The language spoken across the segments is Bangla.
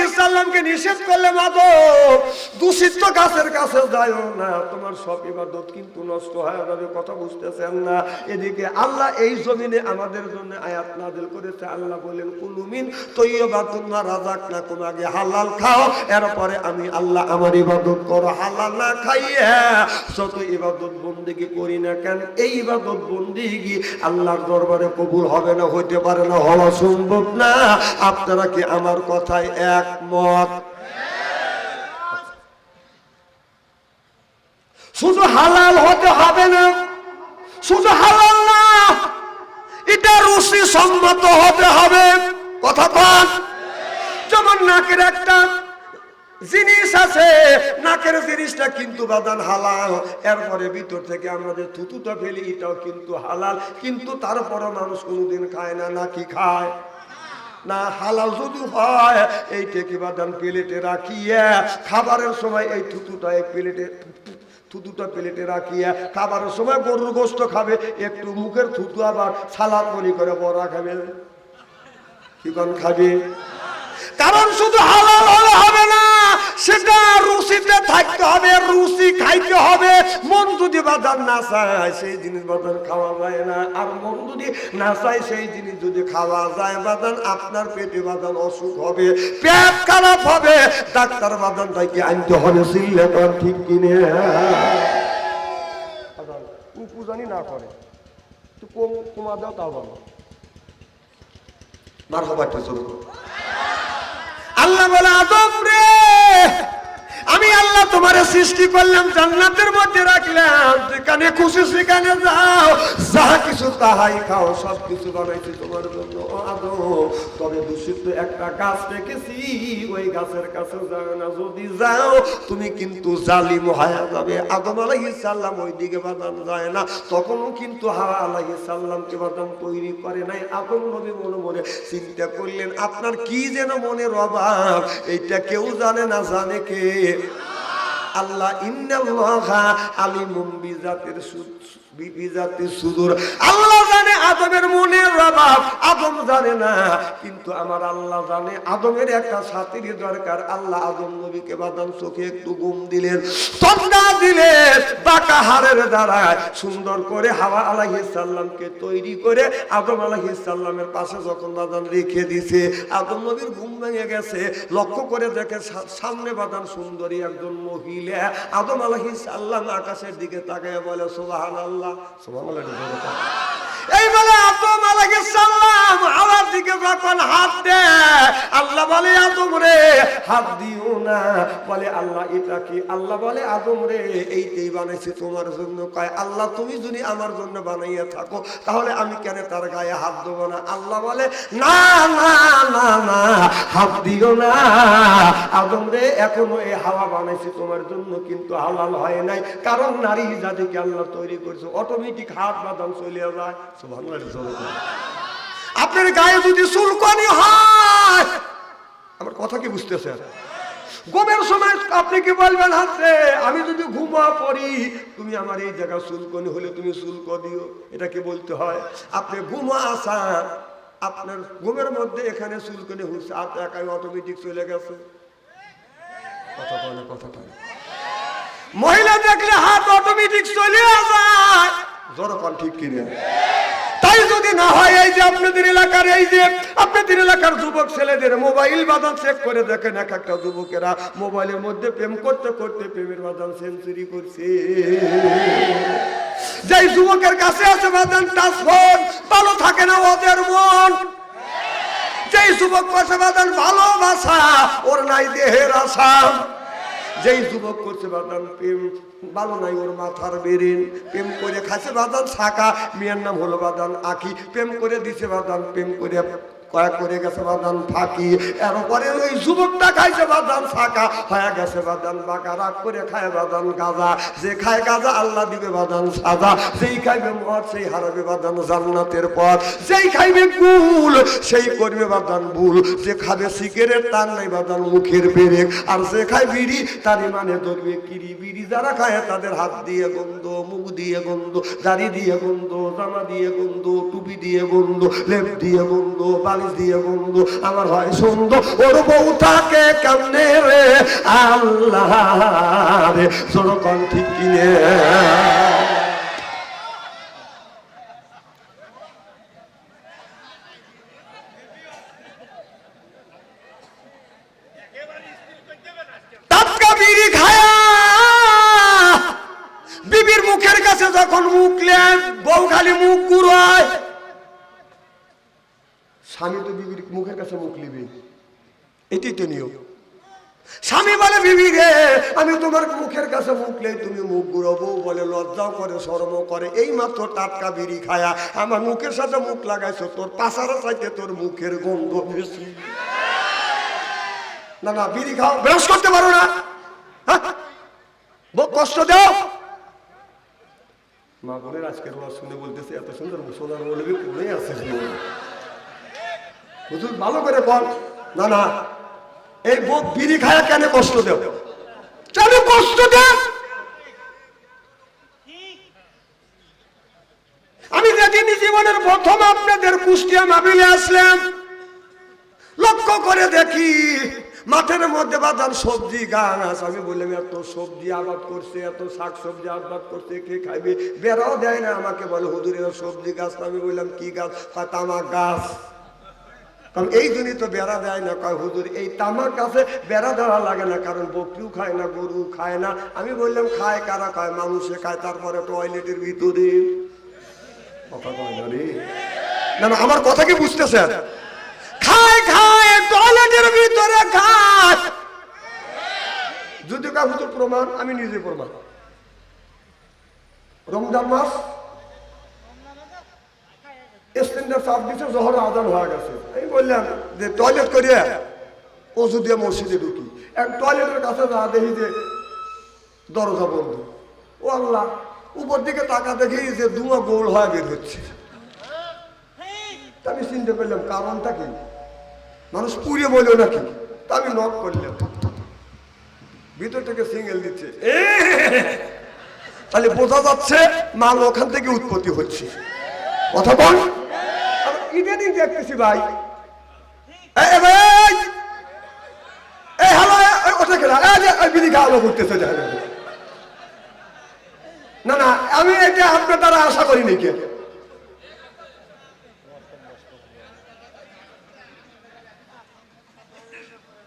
আলাইহিস সালামকে নিষেধ করলে মাদক দূষিত গাছের কাছে যায়ও না, তোমার সব ইবাদত কিন্তু নষ্ট হয়ে যাবে। কথা বুঝতেছেন না? এদিকে আল্লাহ এই জমিনে আমাদের জন্য আয়াত নাযিল করেছে। আল্লাহ বলেন কুলু মিন তাইয়্যিবাতিন মা রাযাকনাকুম, আগে হালাল খাও, এরপরে আমি আল্লাহ আমার ইবাদত করো। হালাল না খাইয়া যত ইবাদত বন্দেগী করি না কেন, এই ইবাদত বন্দেগী আল্লাহর দরবারে কবুল হবে না, হইতে পারে না, হওয়া সম্ভব না। আপনারা কি আমার কথায় একমত? শুধু হালাল হতে হবে না, শুধু হালাল না, এটা রুচি সম্মত হতে হবে। কথা বল। যেমন নাকের একটা জিনিস আছে, নাকের জিনিসটা কিন্তু বাদান হালাল, এরপরে ভিতর থেকে আমরা যে থুতুটা ফেলি এটাও কিন্তু হালাল, কিন্তু তারপরও মানুষ কোনোদিন খায় না। নাকি খায় না? হালাল যদি হয় এইটা কি বাদান প্লেটে রাখিয়া খাবারের সময় এই থুতুটা এক প্লেটে থুতুটা প্লেটে রাখিয়া খাবারের সময় গরুর গোশত খাবে, একটু মুখের থুতু আবার সালাদ মনি করে বড়া খাবে। কি কোন খাবে? কারণ শুধু হালাল হলে হবে না, সেটা রুচিতে থাকতে হবে, রুচি খাইতে হবে। মন যদি বাদান না চায় সেই জিনিস বাদান খাওয়া যায় না, আর মন যদি না চায় সেই জিনিস যদি খাওয়া যায় বাদান আপনার পেটে বাদান অসুখ হবে, পেট খারাপ হবে, ডাক্তার বাদান তাকে আনতে হবে। সিল্লে কর ঠিক কিনে উপজানি না করে তো কমা দাও, তাও ভালো। মার হবার চলো। আল্লাহ বলে আদম রে, আমি আল্লাহ তোমার সৃষ্টি করলাম, জান্নাতের মধ্যে রাখলাম, যেখানে খুশি সেখানে যাও, যা কিছু তাহাই খাও, সব কিছু বানাইছি তোমার জন্য আদম। তবে দূষিত একটা গাছ রেখেছি, ওই গাছের কাছে যাও না, যদি যাও তুমি কিন্তু জালিম হয়ে যাবে। আদম আলাইহিস সালাম ওই দিকে বাদান যায় না, তখনও কিন্তু হাওয়া আলাইহিস সালামকে বাদান তৈরি করে নাই। আদম নবী মনে মনে চিন্তা করলেন আপনার কি যেন মনের অভাব, এইটা কেউ জানে না, জানে কে? আল্লাহ। ইন্নাল্লাহা আলিমুম বিযাতিস সুদূর। আল্লাহ জানে আদমের মনের অভাব, আদম জানে না, কিন্তু আমার আল্লাহ জানে। আদমের একটা সাথীর দরকার। আল্লাহ আদম নবীকে বাদান চোখে একটু ঘুম দিলেন, তন্ডা দিলেন, বাঁকা হাড়ের দ্বারা সুন্দর করে হাওয়া আলাইহিস সালামকে তৈরি করে আদম আলাইহিস সালামের পাশে যখন বাদান রেখে দিছে, আদম নবীর ঘুম ভেঙে গেছে। লক্ষ্য করে দেখে সামনে বাদান সুন্দরী একজন মহিলা। আদম আলাইহিস সালাম আকাশের দিকে তাকিয়ে বলে সুবহানাল্লাহ, সুবহানাল্লাহ। এই বলে আদম আলাইহিস সালাম আল্লাহর দিকে যখন হাত দেয়, আল্লাহ বলে আদম রে হাত দিও না। বলে আল্লাহ এটা কি? আল্লাহ বলে আদম রে এইটাই বানাইছি তোমার জন্য। কয় আল্লাহ তুমি যদি আমার জন্য বানাইয়া থাকো তাহলে আমি কেন তার গায়ে হাত দেবো না? আল্লাহ বলে না না না না, হাত দিও না। আদম রে এখনো এই হাওয়া বানাইছি তোমার জন্য, কিন্তু হালাল হয় নাই, কারণ নারী জাতিকে আল্লাহ তৈরি করছে, অটোমেটিক হাত বাদাম চলে যায়। আপনার গায়ে যদি চুলকানি হয়, আমার কথা কি বুঝতেছেন? ঘুমের সময় আপনি কি বলবেন হাতে, আমি যদি ঘুমা পড়ি তুমি আমার এই জায়গা চুলকানি হলে তুমি চুলকো দিও, এটা কি বলতে হয়? আপনি ঘুমা আসান, আপনার ঘুমের মধ্যে এখানে চুলকানি হচ্ছে, হাত একাই অটোমেটিক চলে গেছে। কথা বলে কথাটা মহিলা দেখলে হাত অটোমেটিক চলে যায়, জোরকান ঠিক কিনে। তাই যদি না হয়, এই যে আপনাদের এলাকার যুবক ছেলেদের মোবাইল বাদান চেক করে দেখেন, এক একটা যুবকেরা মোবাইলের মধ্যে প্রেম করতে করতে প্রেমের বাদান সেঞ্চুরি করছে। যেই যুবকের কাছে আছে বাদান টাচ ফোন, ভালো থাকে না ওদের মন। যেই যুবক কাছে বাদান ভালোবাসা, ওর নাই দেহের আশা। যেই যুবক করছে বাদান প্রেম, ভালো নাই ওর মাথার বেরেন। প্রেম করে খাইছে বাদান ছাকা, মেয়ের নাম হলো বাদান আঁকি। প্রেম করে দিছে বাদান, প্রেম করে কয়েক করে গেছে বাদান ফাঁকি। এরপরে ওই যুবকটা খাইছে বাদান ছাকা, হয়ে গেছে বাদান বাঁকা। রাগ করে খায় বাদান গাঁজা, যে খায় গাঁজা আল্লাহ দিবে বাদান সাজা। যেই খাইবে মদ সেই হারাবে বাদান জান্নাতের পথ। যেই খাইবে কুল সেই করবে বাদান ভুল। যে খাবে সিগারেট তার নাই বাদান মুখের পেরেক, আর যে খায় বিড়ি তারই মানে ধরবে কিরি। বিড়ি যারা খায় তাদের হাত দিয়ে গন্ধ, মুখ দিয়ে গন্ধ, দাড়ি দিয়ে গন্ধ, জামা দিয়ে গন্ধ, টুপি দিয়ে গন্ধ, লেপ দিয়ে গন্ধ, বালিশ দিয়ে বন্ধু আমার হয় সুন্দর ওর বউ থাকে কেমনে রে আল্লাহ রে জোরকন ঠিক কিনে বিড়ি খায়া বিবির মুখের কাছে যখন মুখলেন বউ খালি মুখ ঘুরায় স্বামী তো বিবির মুখের কাছে মুখ লিবি এটাই তো নিয়ম স্বামী বলে বিবি রে আমি তোমার মুখের কাছে মুখলে তুমি মুখ ঘুরাবো বলে লজ্জাও করে শরমও করে এই মাত্র টাটকা বিড়ি খায়া আমার মুখের সাথে মুখ লাগাইছো তোর পাশারা চাইতে তোর মুখের গন্ধ বেশি না না বিড়ি খাও ব্রাশ করতে পারো না কষ্ট দাও মা বোনের আজকের ওয়াজ শুনে বলতেছে এত সুন্দর সোনার মৌলবী পড়ে আছে হুজুর ভালো করে বল না না এই বিড়ি খায়া কেন কষ্ট দেও কেন কষ্ট দেও আমি যেদিন জীবনের প্রথম আপনাদের কুষ্টিয়া মাহফিলে আসলাম লক্ষ্য করে দেখি মাঠের মধ্যে বাদাম সবজি গাছ আমি বললাম এত সবজি আবাদ করছে এত শাক সবজি আবাদ করছে কে খাইবে বেড়াও দেয় না আমাকে বলে হুজুরের সবজি গাছ আমি বললাম কি গাছ তামাক গাছ কারণ এই জন্যই তো বেড়া দেয় না কয় হুজুর এই তামাক গাছে বেড়া দেওয়া লাগে না কারণ বকরিও খায় না গরু খায় না আমি বললাম খায় কারা খায় মানুষে খায় তারপরে টয়লেটের ভিতরে কথা কয় না রে না না আমার কথা কি বুঝতেছেন খায় খায় টয়লেটের ভিতরে খায় যদি কাউ হুজুর প্রমাণ আমি নিজে প্রমাণ রমজান মাস স্ট্যান্ডার্ড চাপ দিচ্ছে জোহর আজান হয়ে গেছে আমি বললাম যে টয়লেট করিয়ে অজু দিয়ে মসজিদে ঢুকি এক টয়লেটের কাছে যা দেখি যে দরজা বন্ধ ও আল্লাহ উপর দিকে টাকা দেখি যে ধোঁয়া গোল হয়ে বের হচ্ছে আমি চিন্তা করলাম কারণটা কি মানুষ পুড়িয়ে বললো নাকি তা আমি নক করলাম ভিতর থেকে সিঙ্গেল দিচ্ছে তাহলে বোঝা যাচ্ছে মাল ওখান থেকে উৎপত্তি হচ্ছে কথা বল ইদানিং দেখতেছি ভাই না না আমি এটা আপনার দ্বারা আশা করিনি কে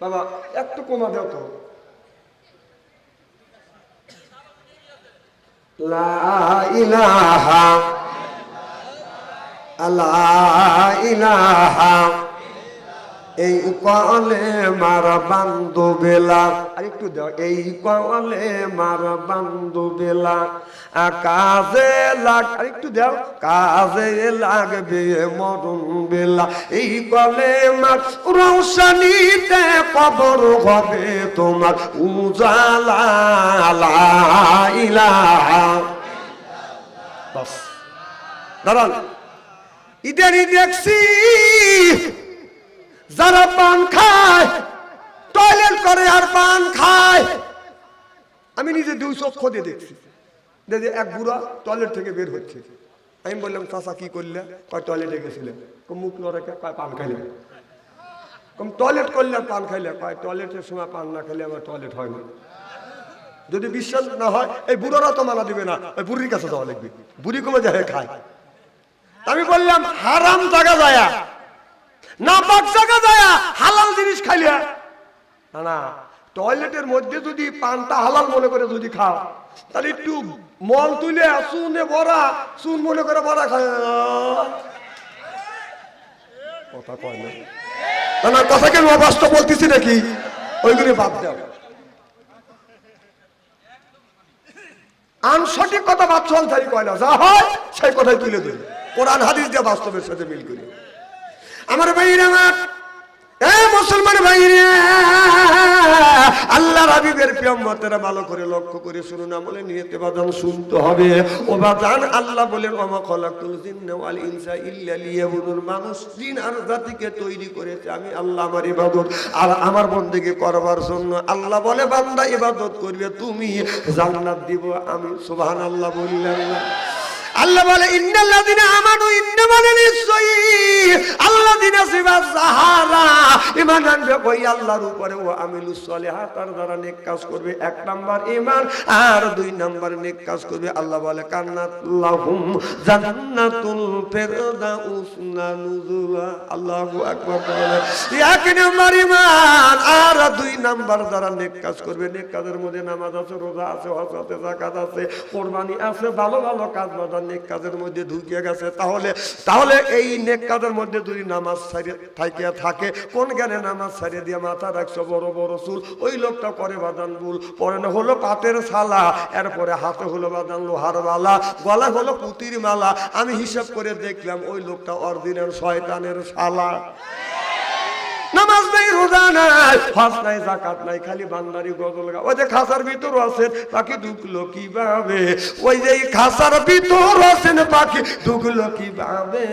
বাবা একটু কমা দাও তো লা ইলাহা আল্লাহ ইলাহা এই কলে মার বান্দু বেলা আর একটু দাও এই কলে মার বান্দু বেলা কাজে লাগ আর একটু দাও কাজে লাগবে মরণ বেলা এই কলে মার রৌশনীতে কবর হবে তোমার উজালা লা ইলাহা বাস দাঁড়ান ইদানি দেখছি যারা পান খায় টয়লেট করে আর পান খায় আমি নিজে দুই চক্ষু দিয়ে দেখছি দেখি এক বুড়া টয়লেট থেকে বের হচ্ছে আমি বললাম চাচা কি করলে কয় টয়লেটে গেছিলেন মুখ নড়ে কয় পান খাইলে কম টয়লেট করলে পান খাইলে কয় টয়লেটের সময় পান না খেলে আমার টয়লেট হয় না যদি বিশ্বাস না হয় এই বুড়োরা তো মানা দিবে না ওই বুড়ির কাছে যাওয়া লাগবে বুড়ি কমে যায় খায় আমি বললাম হারাম জায়গা যায় না পাক জায়গা যায় হালাল জিনিস খাইলে না টয়লেটের মধ্যে যদি পানটা হালাল মনে করে যদি খাও তাহলে একটু মল তুলে চুনে ভরা চুন মনে করে ভরা খায় কথা কয় না না কথা কেন অবাস্তব বলতেছি নাকি ওইগুলি বাদ দাও আনসঠিক কথা বাচ্চল থাকি কয় না যা হয় সেই কথাই তুলে দেবে কোরআন হাদিস দিয়ে বাস্তবের সাথে মিল করে আমার ভাইরা আমার মুসলমান ভাইরা আল্লাহর হাবিবের প্রিয়ম্বতেরা ভালো করে লক্ষ্য করে শুনুন আমলে নিয়তে বাদান শুনতে হবে ও বাদান আল্লাহ বলেন ওমা খলাকুল জিন্না ওয়াল ইনসা ইল্লা লিয়াবুদুন মানুষ জিন আর জাতিকে তৈরি করেছে আমি আল্লাহ আমার ইবাদত আর আমার বন্দেগী করবার জন্য আল্লাহ বলে বান্দা ইবাদত করবে তুমি জান্নাত দিব আমি সুবহানাল্লাহ বললাম আল্লাহ বলে ইন্নাল্লাযিনা আমানু ইন্না মানে নিশ্চয়ই আল্লাযিনা সিফাত যাহারা ঈমান আনবে ওই আল্লাহর উপরে ও আমিলুস সলিহাত তার দ্বারা নেক কাজ করবে। এক নাম্বার ঈমান আর দুই নাম্বার নেক কাজ করবে। আল্লাহ বলে কান্নাত লাহুম জান্নাতুল ফিরদাউস নুজুলা। আল্লাহু আকবার। বলে এক নাম্বার ঈমান আর দুই নাম্বার যারা নেক কাজ করবে। নেক কাজের মধ্যে নামাজ আছে, রোজা আছে, হজ আছে, যাকাত আছে, কুরবানি আছে, ভালো ভালো কাজ বাদা নেক কাজের মধ্যে ঢুকে গেছে। তাহলে এই নেক কাজের মধ্যে যদি নামাজ ছাড়িয়ে থাকে, কোন জ্ঞানে নামাজ ছাড়িয়ে দিয়ে মাথা রাখছো বড় বড় চুল, ওই লোকটা করে বাদান ভুল, পরে না হলো পাটের ছালা, এরপরে হাতে হলো বাদান লোহার মালা, গলা হলো পুতির মালা। আমি হিসাব করে দেখলাম ওই লোকটা অরিজিনাল শয়তানের শালা। নামাজ নাই, রোজা নাই, হজ নাই, যাকাত নাই, খালি বান্দারি গজল গা। ওই যে খাসার ভিতর আছেন পাখি ঢুকলো কিভাবে, ওই যে খাসার ভিতর আছেন পাখি ঢুকলো কিভাবে,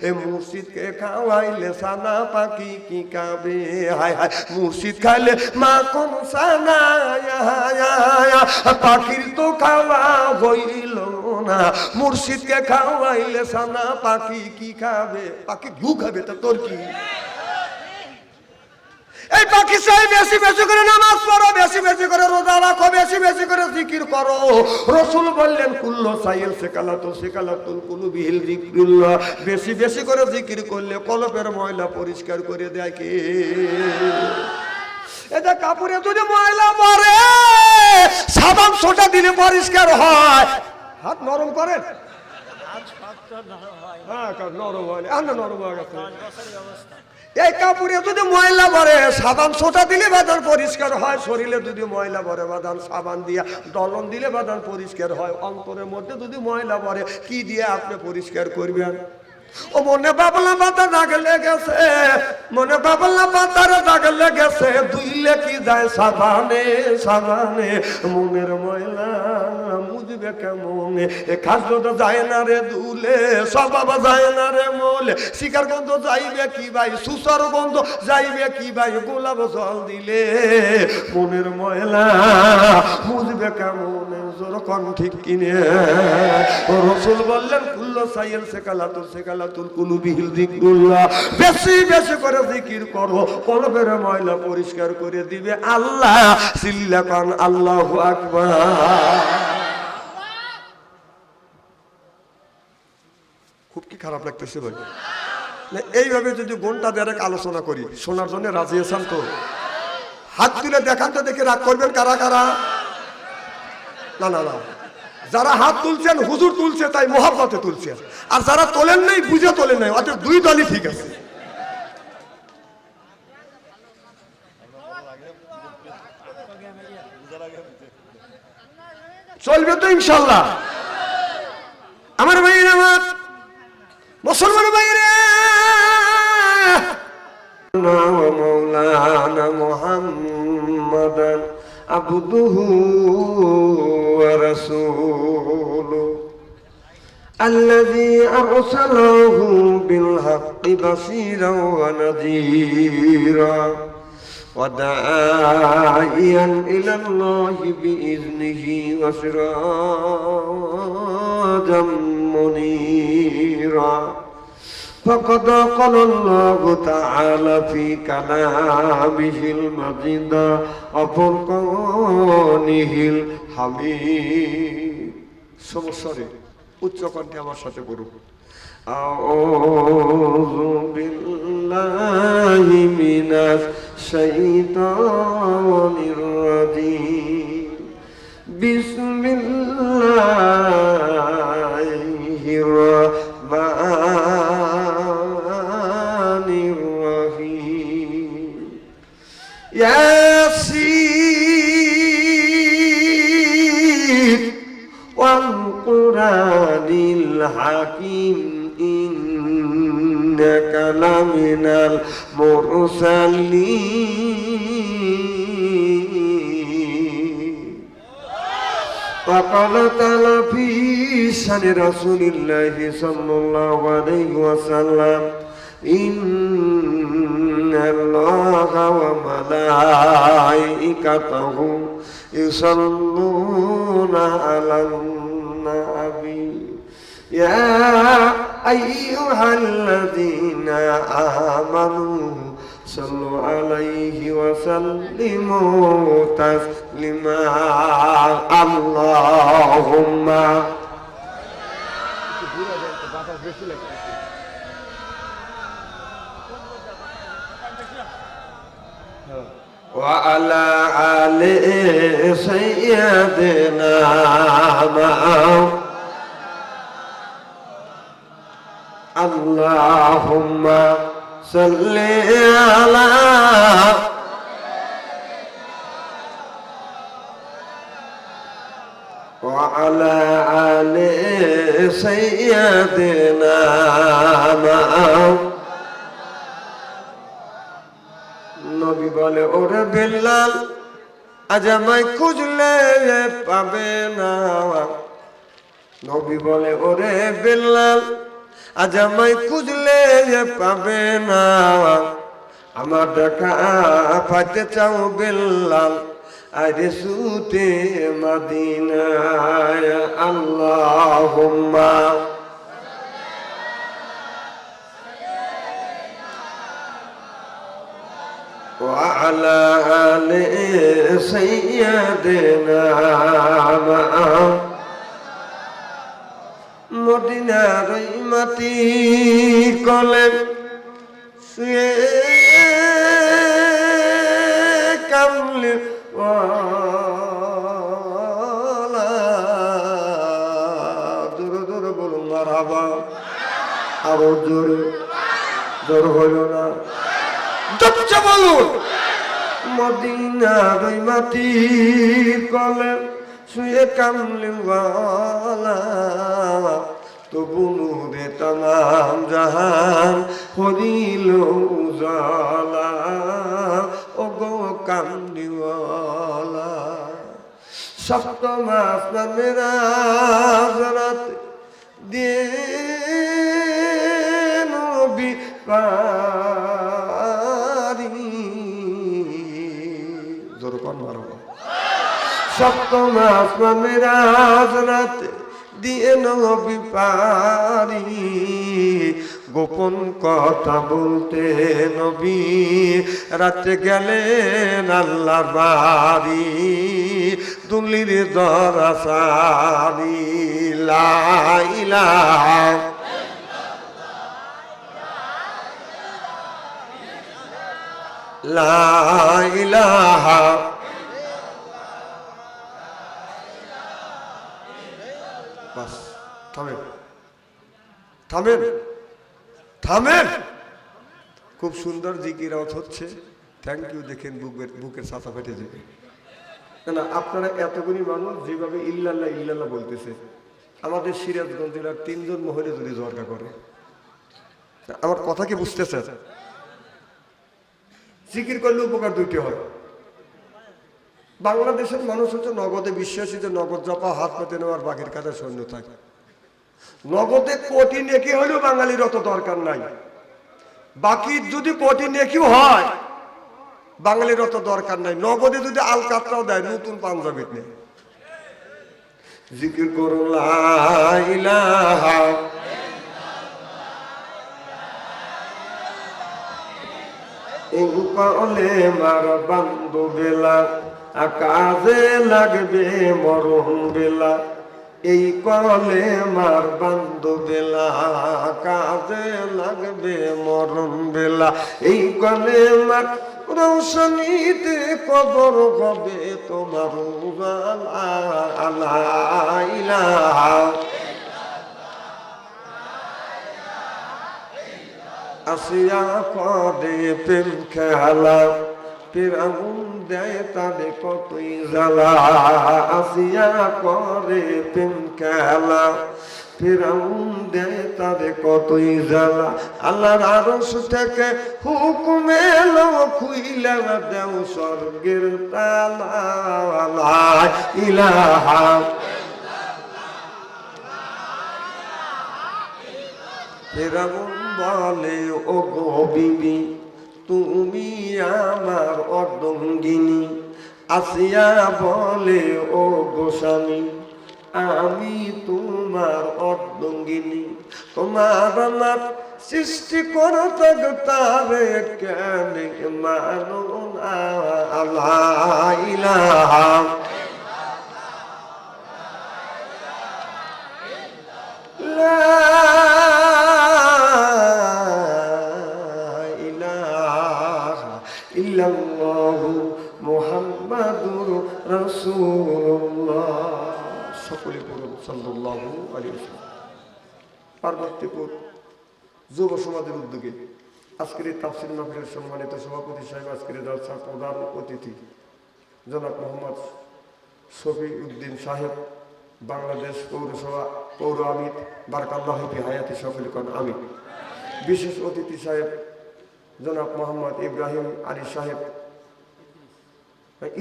এ মুর্শিদকে খাওয়াইলে সানা পাখি কি খাবে। হায় হায় মুর্শিদ খাইলে মা কোন সানা, পাখির তো খাওয়া হইল না, মুর্শিদকে খাওয়াইলে সানা পাখি কি খাবে। পাখি ঘু খাবে তো তোর কি। এই পাখি চাই বেশি বেশি করে নামাজ পড়ো, বেশি বেশি করে রোজা রাখো, বেশি বেশি করে জিকির করো। রাসূল বললেন কুল্লু সাইল সেকালাতুল কুলুবিল যিকরুল্লাহ। বেশি বেশি করে জিকির করলে কলবের ময়লা পরিষ্কার করে দেয় কে? এটা কাপড়ে যদি ময়লা পড়ে সাবান সোটা দিলে পরিষ্কার হয়। হাত নরম করেন, হ্যাঁ নরম হয় না, নরম হয়ে গেছে। এই কাপড়ে যদি ময়লা ভরে সাবান সোটা দিলে বাদান পরিষ্কার হয়। শরীরে যদি ময়লা ভরে বাদান সাবান দিয়া দলন দিলে বাদান পরিষ্কার হয়। অন্তরের মধ্যে যদি ময়লা ভরে কি দিয়ে আপনি পরিষ্কার করবেন? ও মনে বাবলা পাতা দাগ লেগেছে, মনে বাবলা পাতার দাগ লেগেছে, ধুইলে কি যায় সাবানে সাবানে, মনের ময়লা মুজবে কেমনে। এ খাদ্য যায় না রে দুলে, স্বভাব যায় না রে মোলে, শিকার গন্ধ যাইবে কি ভাই, সুসার গন্ধ যাইবে কি ভাই, গোলাপ জল দিলে মনের ময়লা মুজবে কেমনে। যখন ঠিক কিনে রাসূল বললেন কুল্লু সাইল সেকালাতুল কুলুবিল যিকরুল্লাহ। বেশি বেশি করে জিকির করো, কলবের ময়লা পরিষ্কার করে দিবে আল্লাহ। চিল্লা কান আল্লাহু আকবার। খুব কি খারাপ লাগতেছে ভাই? এইভাবে যদি ঘন্টা দেড়েক আলোচনা করি, শোনার জন্য রাজি আছেন তো? হাত তুলে দেখান তো, দেখে রাগ করবেন কারা কারা? না না না, যারা হাত তুলছেন হুজুর তুলছে তাই মোহাব্বতে তুলছে, আর যারা তোলেন নাই বুঝে তোলেন নাই, অর্থাৎ দুই দলই ঠিক আছে। চলবে তো ইনশাল্লাহ। আমার ভাইয়ের, আমার মুসলমান ভাইয়েরা, মাওলানা মুহাম্মাদান আবদুহু ওয়া রাসূলুহু আল্লাযী আরসালাহু বিল হাক্কি বাশীরান ওয়া নাযীরা ওয়া দাঈয়ান ইলাল্লাহি বিইযনিহি ওয়া সিরাজাম মুনীরা। فقد قال الله تعالى في كلامه المجيد وفرقانه الحميد। সমস্যারে উচ্চ কণ্ঠে আমার সাথে পড়ুন। আউযু বিল্লাহি মিনাশ শাইতানির রাজীম। বিসমিল্লাহির রাহমানির রহিম। ইয়াসিন ওয়াল কুরআনিল হাকিম ইন্নাকা লামিনাল মুরসালিন। وقال تعالى في شأن رسول الله صلى الله عليه وسلم إن الله وملائكته يصلون على النبي ইয়া আইয়ুহাল্লাযীনা আমানু সাল্লু আলাইহি ওয়া সাল্লিমু তাসলিমা আল্লাহুম্মা وعلى آل سيدنا اللهم صل على وعلى آل سيدنا নবী বলে ওরে বিল্লাল আজ আমায় খুঁজলে পাবে না। নবী বলে ওরে বিল্লাল আজ আমায় খুঁজলে পাবে না। আমার দেখা পাইতে চাও বিল্লাল আরে সুতে মদিনায় আল্লাহুম্মা وعلى آل سيدنا মদিনার মাটি কলে শুয়ে কামলি জোরে জোরে বলুন মারহাবা। আরো জোরে জোর হইল না দচ্চা বলুন। মদিনার মাটি কলে শুয়ে কামলিওয়ালা তবু নূরে তামাম জাহান হরিল উজালা ও গো কামলিওয়ালা। সপ্তম আসমানের রাত দিয়ে নবী সপ্তম আসমানের রাত দিয়ে নবী পারি গোপন কথা বলতে নবী রাতে গেলেন আল্লাহর বাড়ি দুলির দরাসারি লা ইলাহা লা ইলাহা বাস থামেন থামেন থামেন। খুব সুন্দর জিকিরাত হচ্ছে, থ্যাংক ইউ। দেখেন বুকের ছাতা ফেটে যাবে না। আপনারা এতগুলি মানুষ যেভাবে ইল্লাল্লাহ ইল্লাল্লাহ বলতেছে, আমাদের সিরাজগঞ্জ জেলার 3 জন মহিলা যদি জরকা করে, আমার কথা কি বুঝতেছে? জিকির করলে উপকার দুইটি হয়। বাংলাদেশের মানুষ হচ্ছে নগদে বিশ্বাসী, যে নগদ জপা হাত পেতে নেওয়ার বাঘের কাছে সৈন্য থাকে। নগদে কোটি নেকি হলেও বাঙালির অত দরকার নাই। বাকি যদি কোটি নেকিও হয় বাঙালির অত দরকার নাই। নগদে যদি আলকাতরাও দেয় নতুন পাঞ্জাবি নেই। জিকির করুন লা ইলাহা এই কলে মার বান্ধু বেলা কাজে লাগবে মরণ বেলা। এই কলে মার বান্ধু বেলা কাজে লাগবে মরণ বেলা। এই কলে মার রৌশনীতে কবর হবে তোমার লা ইলাহা আসিয়া করে প্রেম খেলা ফিরাউন দেয় তাদের কতই জ্বালা। আসিয়া করে প্রেম খেলা ফিরাউন দেয় তাদের কতই জ্বালা। আল্লাহর আরশ থেকে হুকুম এলো খুইলা দেও স্বর্গের তালা। লা ইলাহা ফিরাউন বলে ও গো বিবি তুমি আমার অর্ধঙ্গিনী। আসিয়া বলে ও গোস্বামী আমি তোমার অর্ধাঙ্গিনী, তোমার আমার সৃষ্টি করতে তারে কেন মানো না। আল্লাহ ইলাহা ইল্লাল্লাহু মুহাম্মাদুর রাসূলুল্লাহ। সকলে পড়ুন সাল্লাল্লাহু আলাইহি ওয়াসাল্লাম। পার্বতীপুর যুব সমাজের উদ্যোগে আজকের এই তাফসীর মাহফিলের সম্মানিত সভাপতি সাহেব, আজকের জলসার প্রধান অতিথি জনাব মোহাম্মদ শফি উদ্দিন সাহেব, বাংলাদেশ পৌরসভা পৌর আমির, বারাকাল্লাহু ফি হায়াতি সকলকন আমিন। বিশেষ অতিথি সাহেব জনাব মোহাম্মদ ইব্রাহিম আলী সাহেব,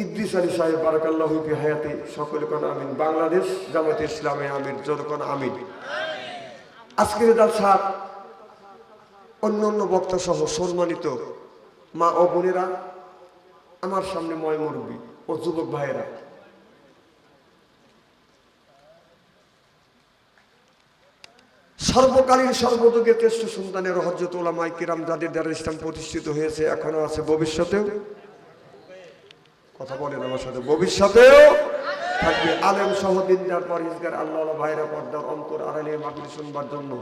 ইদ্রিস আলী সাহেব, বারাকাল্লাহু ফি হায়াতি সকলকন আমিন। বাংলাদেশ জামাতে ইসলামী আমির, জোরকন আমিন। আজকের জলসার অন্য অন্য বক্তা সহ সম্মানিত মা ও বোনেরা, আমার সামনে ময় মুরব্বী ও যুবক ভাইয়েরা, সর্বকালীন সর্বযুগে শ্রেষ্ঠ সন্তানের হযরত উলামায়ে কিরাম যাদের দ্বারা ইসলাম প্রতিষ্ঠিত হয়েছে, এখনো আছে, ভবিষ্যতেও, কথা বলেন আমার সাথে, ভবিষ্যতেও থাকবে। আলেম সহ দিনদার পরহেজগার আল্লাহ ভাইরা পর্দার অন্তর আড়ালে মাহফিল শুনবার জন্য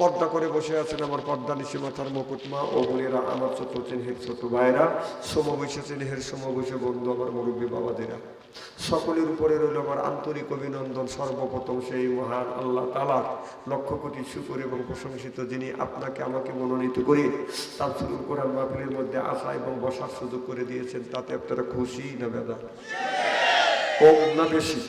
পর্দা করে বসে আছেন আমার পর্দা নিশি মাথার মুকুট মা ও বোনেরা, আমার ছোট চিনহের ছোট ভাইরা, সমবয়সী চিনহের সমবয়সী বন্ধু, আমার মুরব্বী বাবাদেরা, সকলের উপরে রইল আমার আন্তরিক অভিনন্দন। সর্বপ্রথম সেই মহান আল্লাহ তাআলার লক্ষ কোটি শুকর এবং প্রশংসিত, যিনি আপনাকে আমাকে মনোনীত করে তাফসীরুল কোরআন মাহফিলের মধ্যে আসা এবং বসার সুযোগ করে দিয়েছেন। তাতে আপনারা খুশি না বেজার? কম না বেশি?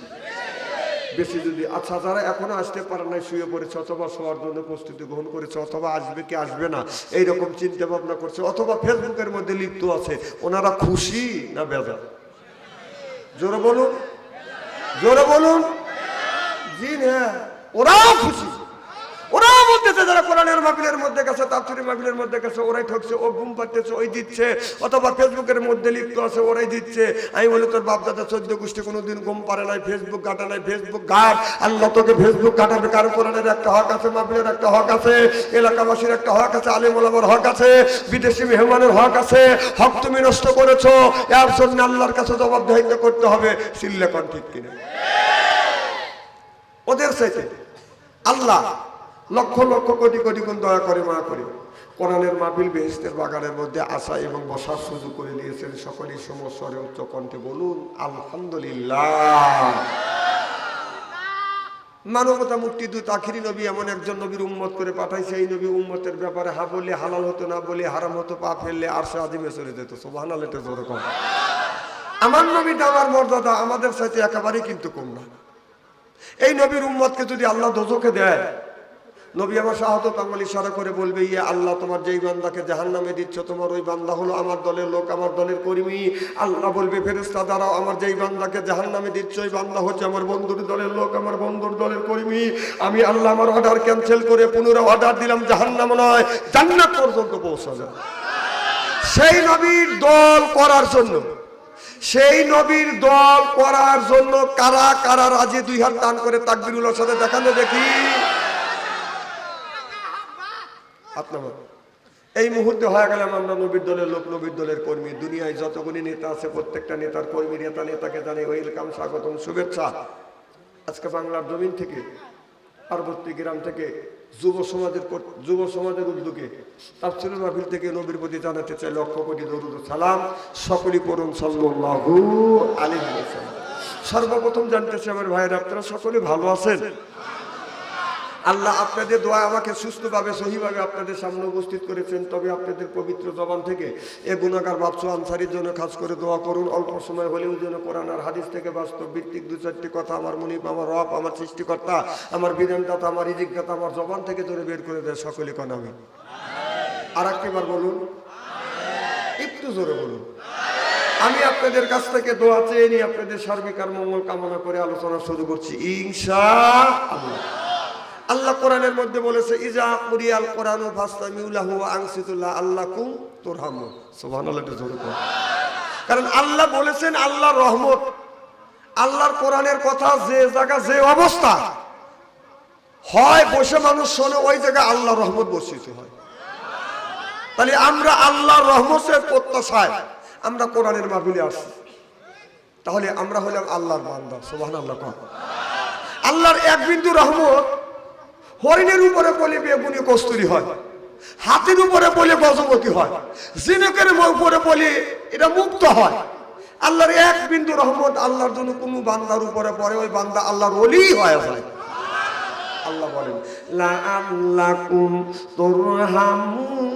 বেশি যদি। আচ্ছা, যারা এখনো আসতে পারে নাই, শুয়ে পড়েছে অথবা শোয়ার জন্য প্রস্তুতি গ্রহণ করেছে অথবা আসবে কি আসবে না এইরকম চিন্তা ভাবনা করছে অথবা ফেসবুকের মধ্যে লিপ্ত আছে, ওনারা খুশি না বেজার? জোরে বলুন, জোরে বলুন। জি হ্যাঁ, ওরাও খুশি। ওরাও বলতেছে যারা কোরআনের মাহফিলের মধ্যে গেছে, তাফসীরের মাহফিলের মধ্যে গেছে, ওরাই ঠকছে, ও ঘুম পাচ্ছে ওই দিচ্ছে, অথবা ফেসবুকের মধ্যে লিপ্ত আছে ওরাই দিচ্ছে। আমি বলি, তোর বাপ দাদা 14 গোষ্ঠী কোনোদিন ঘুম পারে নাই, ফেসবুক ঘাটা নাই, ফেসবুক ঘাট। আল্লাহ তোকে ফেসবুক ঘাটাবে, কারো কোরআনের একটা হক আছে, মাহফিলের একটা হক আছে, এলাকাবাসীর একটা হক আছে, আলেম ওলামার হক আছে, বিদেশি মেহমানের হক আছে। হক তুমি নষ্ট করেছো, এর জন্য আল্লাহর কাছে জবাবদিহিতা করতে হবে। সিল্লেকন ঠিক কিনা? ওদের চাইতে আল্লাহ লক্ষ লক্ষ কোটি কোটি গুণ দয়া করে মা করে কোরআনের মাহফিল বেহেশতের বাগানের মধ্যে আসা এবং বসার সুযোগ করে দিয়েছেন। সকলেই সমস্বরে উচ্চ কণ্ঠে বলুন আলহামদুলিল্লাহ। মানবতা মুক্তি দূত আখিরি নবী এমন একজন নবীর উম্মত করে পাঠাইছে, এই নবী উম্মতের ব্যাপারে হা বললে হালাল হতো, না বলে হারাম হতো, পা ফেললে আরশে আজিমে চলে যেত। সুবহানাল্লাহ। এটা জোরে কম। আমার নবীটা, আমার মর্যাদা আমাদের সাথে একেবারেই কিন্তু কম না। এই নবীর উম্মতকে যদি আল্লাহ দোজখে দেয়, নবী আমার শাহাদাত আঙ্গুল ইশারা করে বলবে, ইয়া আল্লাহ, তোমার যেই বান্দাকে জাহান্নামে দিচ্ছ, তোমার ওই বান্দা হলো আমার দলের লোক, আমার দলের কর্মী। আল্লাহ বলবে, ফেরেশতা দাঁড়াও, আমার যেই বান্দাকে জাহান্নামে দিচ্ছ, ওই বান্দা হচ্ছে আমার বন্ধুর দলের লোক, আমার বন্ধুর দলের কর্মী। আমি আল্লাহ আমার অর্ডার ক্যান্সেল করে পুনরায় অর্ডার দিলাম, জাহান্নাম নয় জান্নাত পর্যন্ত পৌঁছা যায়। সেই নবীর দল করার জন্য, সেই নবীর দল করার জন্য কারা কারা রাজি? 2 হাত টান করে তাকবীরুল্লাহর সাথে দেখানো দেখি। আপনার এই মুহূর্তে হয়ে গেলাম আমরা নবীর দলের লোক, নবীর দলের কর্মী। দুনিয়ায় যতগুলি নেতা আছে প্রত্যেকটা নেতার কর্মী, নেতাকে জানে ওয়েলকাম, স্বাগতম, শুভেচ্ছা। আজকে বাংলার জমিন থেকে, পার্বতী গ্রাম থেকে, যুব সমাজের উদ্যোগে তাফসীরুল মাহফিল থেকে নবীর প্রতি জানাতে চাই লক্ষ কোটি দরুদ ও সালাম। সকলেই পড়ুন সাল্লাল্লাহু আলাইহি ওয়াসাল্লাম। সর্বপ্রথম জানতে চাই আমার ভাইয়েরা, আপনারা সকলে ভালো আছেন? আল্লাহ আপনাদের দোয়া আমাকে সুস্থভাবে সহিভাবে আপনাদের সামনে উপস্থিত করেছেন। তবে আপনাদের পবিত্র জবান থেকে এ গুনাহগার বাদশা আনসারীর জন্য খাস করে দোয়া করুন। অল্প সময় হলেও যেন কোরআন আর হাদিস থেকে বাস্তব ভিত্তিক 2-4টি কথা আমার মুনিব, আমার রব, আমার সৃষ্টিকর্তা, আমার বিধানদাতা, আমার রিজিকদাতা আমার জবান থেকে ধরে বের করে দেয়। সকলে কোন আমিন। আর একবার বলুন, একটু জোরে বলুন। আমি আপনাদের কাছ থেকে দোয়া চেয়ে নিয়ে আপনাদের সার্বিক আর মঙ্গল কামনা করে আলোচনা শুরু করছি ইনশাআল্লাহ। আল্লাহ কোরআনের মধ্যে বলেছে, ইজা কুরিয়াল কোরআনু ফাসতামিউ লাহু ওয়া আনসিতু লাআল্লাকুম তুরহামুন। সুবহানাল্লাহ। কারণ আল্লাহ বলেছেন আল্লাহর রহমত আল্লাহর কোরআনের কথা যে জায়গা যে অবস্থা হয় বসে মানুষ শোনে, ওই জায়গায় আল্লাহর রহমত বর্ষিত হয়। তাহলে আমরা আল্লাহর রহমতের প্রত্যাশায় আমরা কোরআনের মাহফিলে আসছি, তাহলে আমরা হলাম আল্লাহর বান্দা। সুবহানাল্লাহ। আল্লাহর এক বিন্দু রহমত হরিণের উপরে পড়লে বেগুনি কস্তুরি হয়, হাতির উপরে পড়লে গজপতি হয়, জিনেকের উপরে পড়লে এটা মুক্ত হয়। আল্লাহর এক বিন্দু রহমত আল্লাহর জন্য কোনো বান্দার উপরে পড়ে, ওই বান্দা আল্লাহর ওলি হয়ে যায়। আল্লাহ বলেন লাআল্লাকুম তুরহামুন।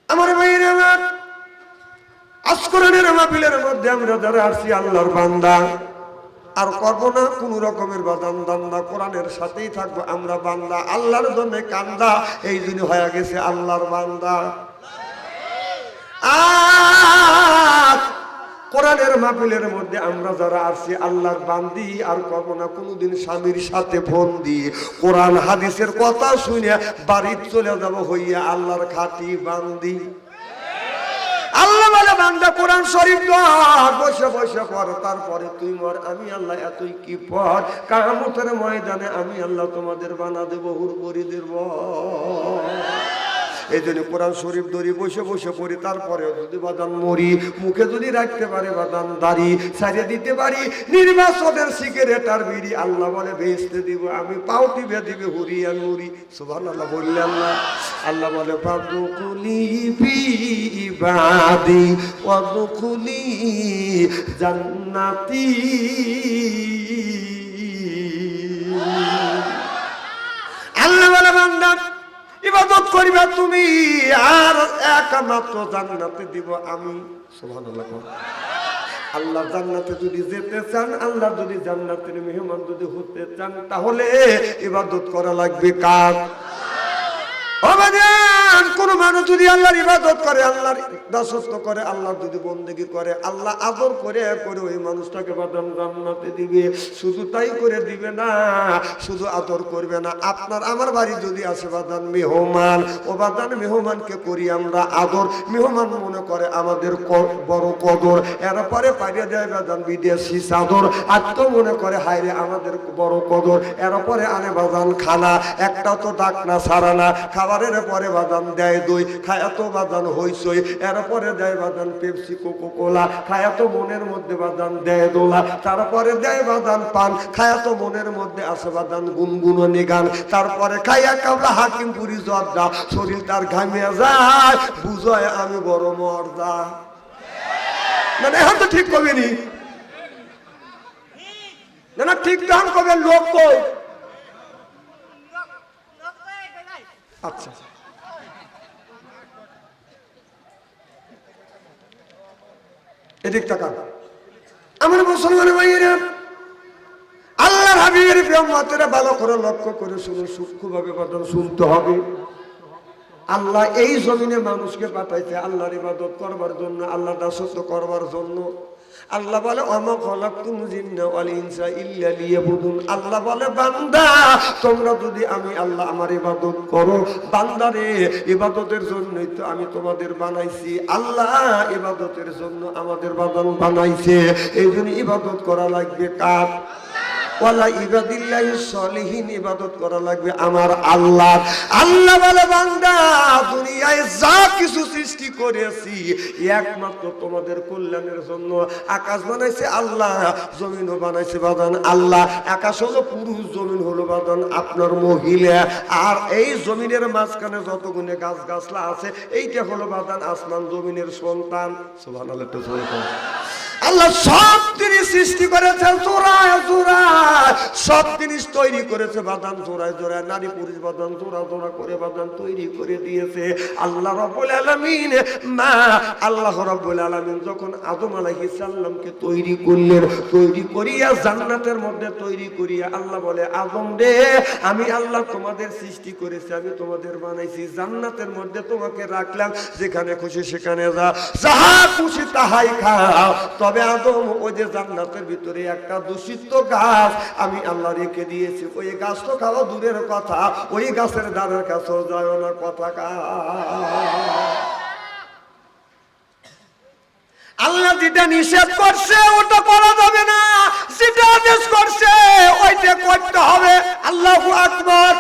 আমার ভাইরা আমার, আজকরানের মাহফিলের মধ্যে আমরা যারা আসছি আল্লাহর বান্দা, আর করব না কোন রকমের বাদান দান্দা, কোরআনের সাথেই থাকবো। আমরা বান্দা, আল্লাহর জন্য কান্দা, এই জন্য হয়ে গেছে আল্লাহর বান্দা। আর কোরআনের মাহফিলের মধ্যে আমরা যারা আসছি আল্লাহর বান্দি, আর করব না কোনোদিন স্বামীর সাথে ফোন দিয়ে কোরআন হাদিসের কথা শুনে বাড়ি চলে যাব হইয়া আল্লাহর খাঁটি বান্দি। আল্লাহ বলে বান্দা কোরআন শরীফ বসে বসে পড়, তারপরে তুই মর, আমি আল্লাহ এতই কি পর কিয়ামতের ময়দানে আমি আল্লাহ তোমাদের বানা দেব হুরপুরীদের। এই জন্য কোরআন শরীফ ধরি বসে বসে পড়ি, তারপরে যদি বাদান মরি, মুখে যদি রাখতে পারে বাদান দাড়ি ছাড়িয়ে দিতে পারি, নির্বাচনের সিগারেট আর বিড়ি আল্লাহ বলে বেচতে দিব, আমি পাও টিপে দিবে হুরি আর নুরি। সুবহানাল্লাহ বললেন না? আল্লাহ বলে ফাদখুলি ফি ইবাদি ওয়াদখুলি জান্নাতি। আল্লাহ বলে বান্দা ইবাদত করিবা তুমি, আর একমাত্র জান্নাতে দিব আমি। সুবহানাল্লাহ। আল্লাহ জান্নাতে যদি যেতে চান, আল্লাহ যদি জান্নাতের মেহমান যদি হতে চান, তাহলে ইবাদত করা লাগবে কার? কোন মানুষ যদি আল্লাহর ইবাদত করে, আল্লাহর দাসত্ব করে, আল্লাহ যদি বন্দেগী করে, আল্লাহ আদর করে করে ওই মানুষটাকে বাদাম জান্নাতে দিবে। শুধু তাই করে দিবে না, শুধু আদর করবে না, আপনার আমার বাড়ি যদি আসে বাদান মেহমান, ও বাদান মেহমানকে করি আমরা আদর। মেহমান মনে করে আমাদের বড় কদর, এরপরে পাইয়ে দেয় বাদান বিদেশি চাদর। আর তো মনে করে হায়রে আমাদের বড় কদর, এরপরে আনে বাদান খানা, একটা তো ডাক না সারা না, খাবারের পরে বাদান দেয় দই, খায়া তো বাদান হইসই, এরপরে দেয় বাদান পেপসি কোকো কোলা, খায়া তো মনের মধ্যে বাদান দেয় দোলা, তারপরে দেয় বাদান পান, খায়া তো মনের মধ্যে আসে বাদান গুনগুননি গান, তারপরে খাইয়া কামলা হাকিমপুরি জর্দা, শরীর তার ঘামিয়ে যায়, বুঝয় আমি বড় মর্দা। মানে এখন তো ঠিক কবেনি না, ঠিক গান কবে লোক কই। আচ্ছা এদিক তাকান আমার মুসলমান ভাইয়েরা, আল্লাহর হাবিবের প্রেম মাত্রা ভালো করে লক্ষ্য করে শুনে সূক্ষ্মভাবে কথা শুনতে হবে। আল্লাহ এই জমিনে মানুষকে পাঠাইছে আল্লাহর ইবাদত করবার জন্য, আল্লাহ দাসত্ব করবার জন্য। আল্লাহ বলে ওমা খালাকতুল জিন্না ওয়াল ইনসা ইল্লা লিয়াবুদুন। আল্লাহ বলে বান্দা তোমরা যদি আমি আল্লাহ আমার ইবাদত করো, বান্দারে ইবাদতের জন্যই তো আমি তোমাদের বানাইছি। আল্লাহ ইবাদতের জন্য আমাদের বানাইছে, এই জন্য ইবাদত করা লাগবে কার? ওয়ালা ইবাদিল্লাহি সলিহিন, ইবাদত করা লাগবে আমার আল্লাহ। আল্লাহ বলে বান্দা দুনিয়ায় যা কিছু সৃষ্টি করেছি একমাত্র তোমাদের কল্যাণের জন্য। আকাশ বানাইছে আল্লাহ, জমিনও বানাইছে বাদান আল্লাহ। আকাশ হলো পুরুষ, জমিন হলো বাদান আপনার মহিলা। আর এই জমিনের মাঝখানে যতগুলো গাছ গাছলা আছে এইটা হলো বাদান আসমান জমিনের সন্তান। সুবহানাল্লাহ। আল্লাহ সব জিনিস সৃষ্টি করেছে জোড়ায় জোড়ায়, সব জিনিস তৈরি করেছে বাদান জোড়ায় জোড়ায়, নারী পুরুষ বাদান জোড়া জোড়া করে বাদান তৈরি করে দিয়েছে আল্লাহ রাব্বুল আলামিন। আল্লাহ রাব্বুল আলামিন যখন আদম আলাইহিস সালামকে তৈরি করলেন, তৈরি করিয়া জান্নাতের মধ্যে তৈরি করিয়া আল্লাহ বলে আদম রে আমি আল্লাহ তোমাদের সৃষ্টি করেছি, আমি তোমাদের বানাইছি, জান্নাতের মধ্যে তোমাকে রাখলাম, যেখানে খুশি সেখানে যা, যাহা খুশি তাহাই খাও। তবে আদম ওই যে জান্নাতের ভিতরে একটা দূষিত গাছ আমি আল্লাহ রেখে দিয়েছি, ওই গাছ তো খাওয়া দূরের কথা, ওই গাছের দ্বারের কাছেও যায় না কথা। আল্লাহ যেটা নিষেধ করছে ওটা করা যাবে না, যেটা আদেশ করছে ওইটা করতে হবে। আল্লাহু আকবার।